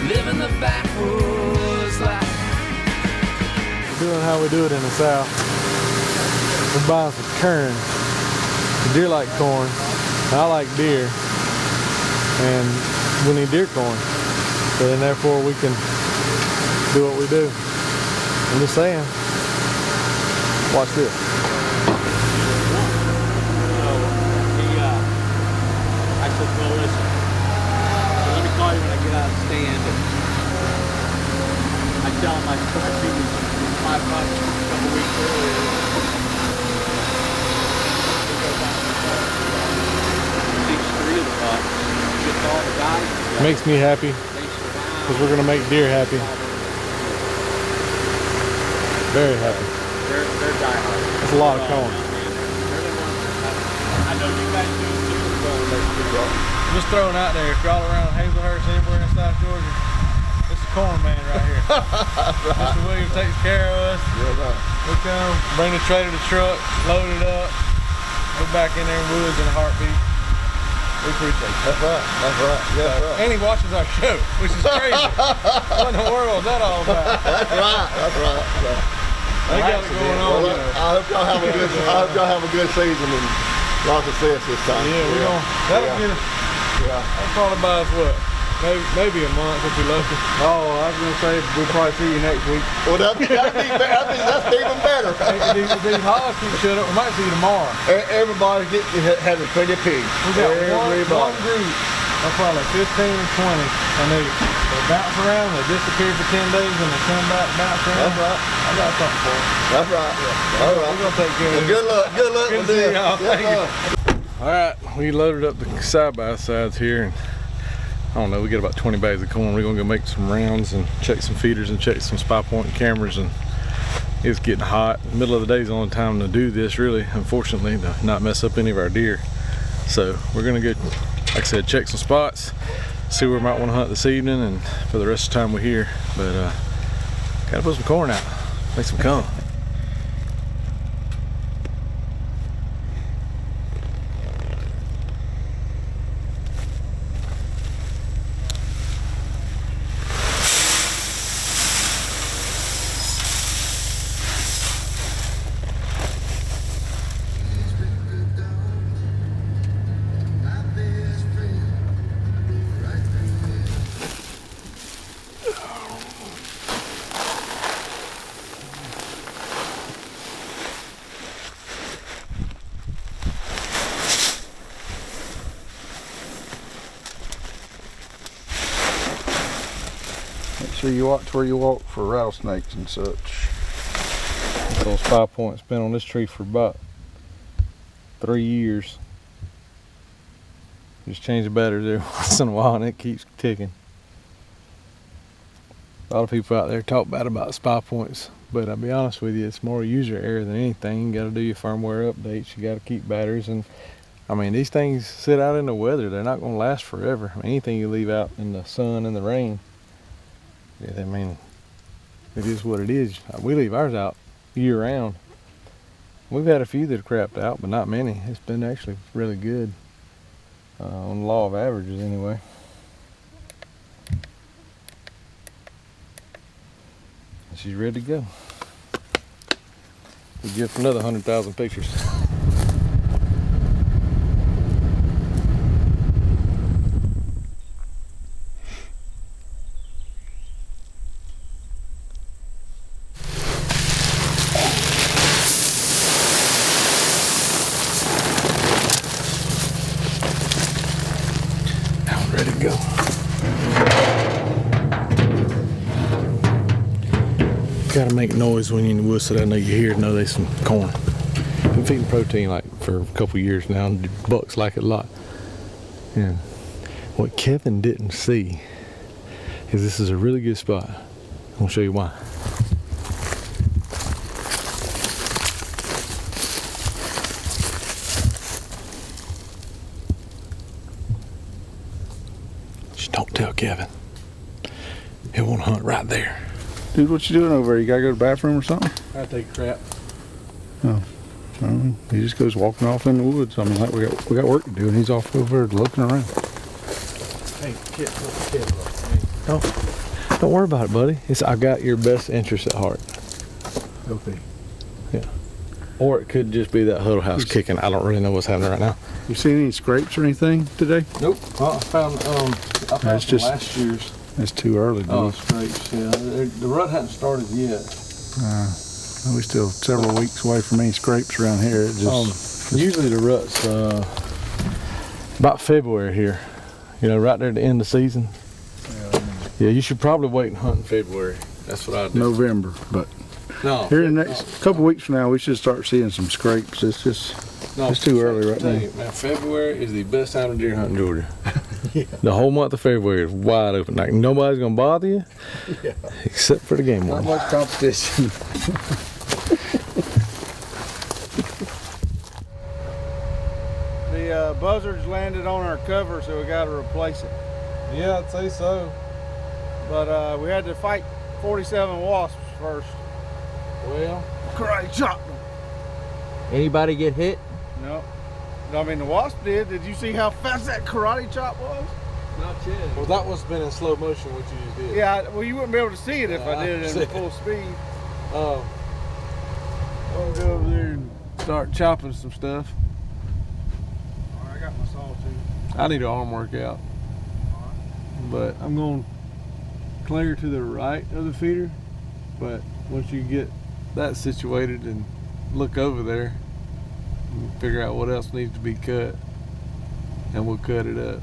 living the backwoods life. We're doing how we do it in the South. We're buying some corn. The deer like corn. I like deer. And we need deer corn. So then therefore we can do what we do. I'm just saying. Watch this. Well, listen. So let me call you when I get out of the stand. I tell him I see you $5 a couple weeks earlier. These 3 of the bucks. Just all the guys. Makes me happy because we're gonna make deer happy. Very happy. They're diehard. That's a lot of corn. I know you guys do too. I'm just throwing out there, if y'all around Hazelhurst, anywhere in South Georgia, this is corn man right here. Right. Mr. Williams takes care of us. Yeah, right. We come, bring the trailer to truck, load it up, go back in there in woods in a heartbeat. We appreciate it. That's right. That's right. Yeah, that's right. And he watches our show, which is crazy. What in the world is that all about? That's right. That's right. They got it going on. Well, I hope y'all have a good. I hope y'all have a good season and lots of success this time. Yeah, we're gonna. That'll get us. Yeah. That'll probably buy us what? Maybe a month if we're lucky. Oh, I was gonna say we'll probably see you next week. Well, that's even better. If these hogs keep shut up, we might see you tomorrow. Everybody having plenty of pigs. We got one group of probably 15 or 20, and they bounce around, they disappear for 10 days, and they come back, bounce around. That's right. I got something for them. That's right. Yeah. All right. We're gonna take care of it. Good luck. Good luck Good with to see this. y'all. Yes, Thank you. All right, we loaded up the side-by-sides here, and I don't know, we got about 20 bags of corn. We're gonna go make some rounds and check some feeders and check some spy point cameras, and it's getting hot. The middle of the day is the only time to do this, really, unfortunately, to not mess up any of our deer. So we're gonna go, like I said, check some spots, see where we might want to hunt this evening and for the rest of the time we're here. But gotta put some corn out, make some come. Make sure you watch where you walk for rattlesnakes and such. Those 5 points been on this tree for about 3 years. Just change the batteries every once in a while and it keeps ticking. A lot of people out there talk bad about spy points, but I'll be honest with you, it's more user error than anything. You gotta do your firmware updates, you gotta keep batteries, and I mean, these things sit out in the weather, they're not gonna last forever. I mean, anything you leave out in the sun and the rain, yeah, I mean, it is what it is. We leave ours out year round. We've had a few that have crapped out, but not many. It's been actually really good on the law of averages anyway. She's ready to go. We'll give for another 100,000 pictures. Ready to go. Gotta make noise when you're in the woods so that I know you're here to know there's some corn. Been feeding protein like for a couple years now, and the bucks like it a lot. And what Kevin didn't see is this is a really good spot. I'm gonna show you why. Don't tell Kevin. He'll want to hunt right there. Dude, what you doing over there? You gotta go to the bathroom or something? I take a crap. Oh, he just goes walking off in the woods. I mean, like we got work to do, and he's off over there looking around. Hey, Kevin, Don't worry about it, buddy. I got your best interest at heart. Okay. Yeah. Or it could just be that huddle house kicking. I don't really know what's happening right now. You see any scrapes or anything today? Nope. Well, I found That's some just- last year's. It's too early. Scrapes. Yeah, the rut hadn't started yet. We're still several weeks away from any scrapes around here. It just Usually the rut's about February here. You know, right there at the end of the season. Yeah, you should probably wait and hunt in February. That's what I do. November, but No. here in the next couple weeks from now, we should start seeing some scrapes. It's just it's too early right Tell now. you, man, February is the best time to deer hunt in Georgia. The whole month of February is wide open. Like nobody's gonna bother you, except for the game Not warden. much competition. The buzzards landed on our cover, so we got to replace it. Yeah, I'd say so. But we had to fight 47 wasps first. Well, Karate chop them. Anybody get hit? No. I mean, the wasp did. Did you see how fast that karate chop was? Not yet. well, that was been in slow motion. What you just did. Yeah, well, you wouldn't be able to see it if Yeah, I did I it see. in full speed. I'll go over there and start chopping some stuff. All right, I got my saw too. I need an arm workout, but I'm going clear to the right of the feeder. But once you get that situated and look over there, and figure out what else needs to be cut, and we'll cut it up.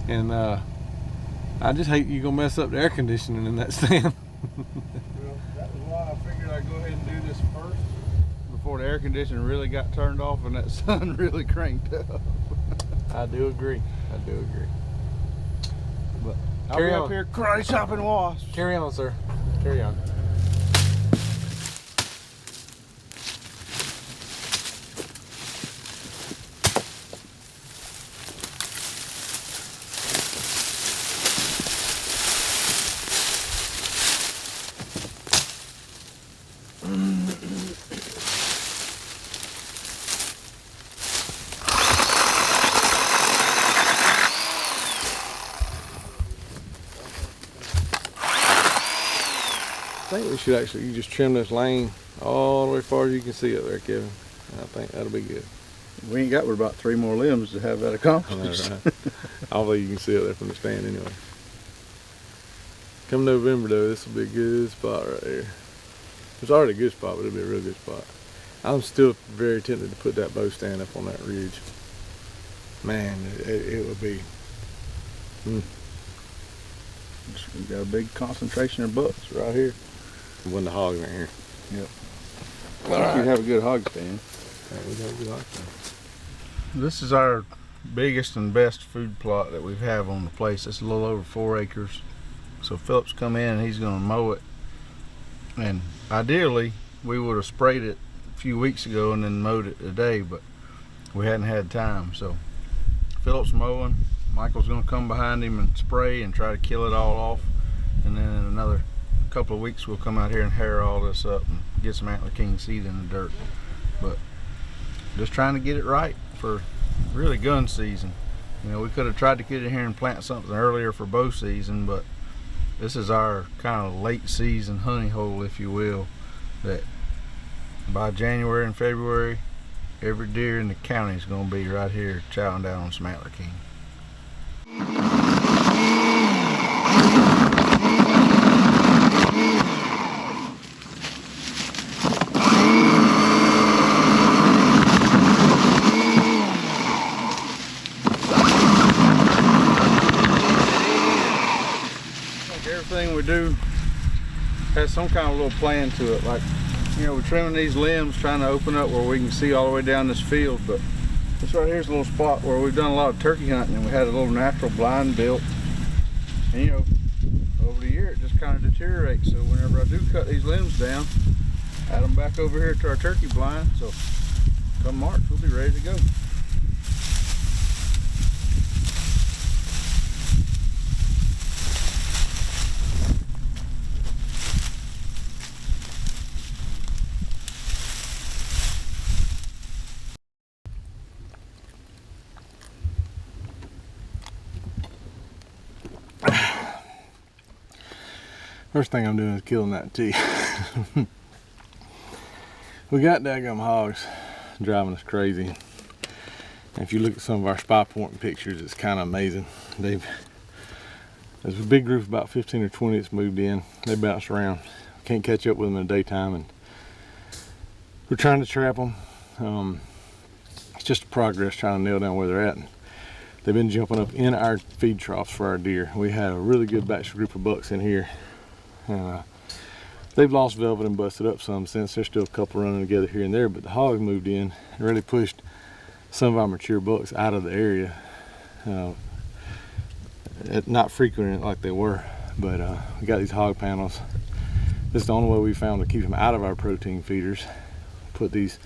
And I just hate you gonna mess up the air conditioning in that stand. Well, that was why I figured I'd go ahead and do this first before the air conditioner really got turned off and that sun really cranked up. I do agree. But I'll Carry be on. up here karate chopping wasps. Carry on, sir. Carry on. I think we should actually you just trim this lane all the way far as you can see up there, Kevin. I think that'll be good. We ain't got but about 3 more limbs to have that I know, accomplished. right? Although you can see it there from the stand anyway. Come November though, this will be a good spot right there. It's already a good spot, but it'll be a real good spot. I'm still very tempted to put that bow stand up on that ridge. Man, it would be. We've got a big concentration of bucks right here. When the hogs right here. Yep. All You'd have a good hog stand. Yeah, we got a good hog stand. This is our biggest and best food plot that we have on the place. It's a little over 4 acres. So Philip's come in and he's gonna mow it. And ideally, we would have sprayed it a few weeks ago and then mowed it today, but we hadn't had time. So Philip's mowing. Michael's gonna come behind him and spray and try to kill it all off. And then in another couple of weeks, we'll come out here and harrow all this up and get some antler king seed in the dirt. But just trying to get it right for really gun season. You know, we could have tried to get in here and plant something earlier for bow season, but this is our kind of late season honey hole, if you will, that by January and February, every deer in the county is going to be right here chowing down on some antler king. Everything we do has some kind of little plan to it. Like, you know, we're trimming these limbs, trying to open up where we can see all the way down this field. But this right here's a little spot where we've done a lot of turkey hunting, and we had a little natural blind built. And you know, over the year it just kind of deteriorates. So whenever I do cut these limbs down, add them back over here to our turkey blind. So come March, we'll be ready to go. First thing I'm doing is killing that T. We got daggum hogs driving us crazy. And if you look at some of our spy point pictures, it's kind of amazing. There's a big group of about 15 or 20 that's moved in. They bounce around. Can't catch up with them in the daytime, and we're trying to trap them. It's just a progress trying to nail down where they're at. And they've been jumping up in our feed troughs for our deer. We had a really good batch group of bucks in here. They've lost velvet and busted up some since. There's still a couple running together here and there, but the hogs moved in and really pushed some of our mature bucks out of the area. Not frequenting it like they were, but we got these hog panels. This is the only way we found to keep them out of our protein feeders. Put these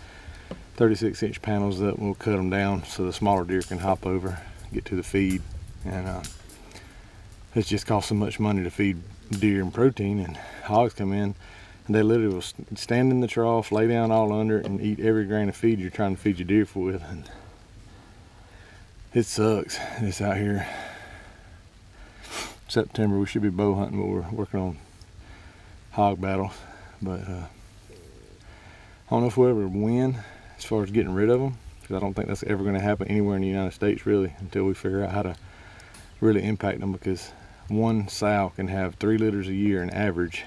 36-inch panels up and we'll cut them down so the smaller deer can hop over, get to the feed. And it's just cost so much money to feed deer and protein, and hogs come in and they literally will stand in the trough, lay down all under it, and eat every grain of feed you're trying to feed your deer with. And it sucks. It's out here. September we should be bow hunting, but we're working on hog battles. But I don't know if we'll ever win as far as getting rid of them, because I don't think that's ever going to happen anywhere in the United States really, until we figure out how to really impact them, because one sow can have 3 litters a year in average,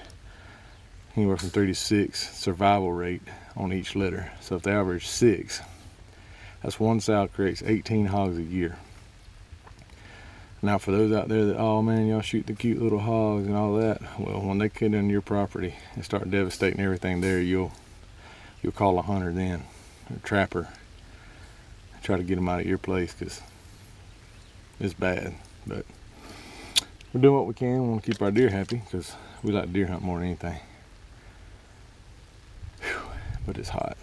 anywhere from 3 to 6 survival rate on each litter. So if they average 6, that's one sow creates 18 hogs a year. Now for those out there that, oh man, y'all shoot the cute little hogs and all that, well, when they get on your property and start devastating everything there, you'll call a hunter then, a trapper, and try to get them out of your place, because it's bad. But we're doing what we can. We want to keep our deer happy, because we like to deer hunt more than anything. Whew, but it's hot.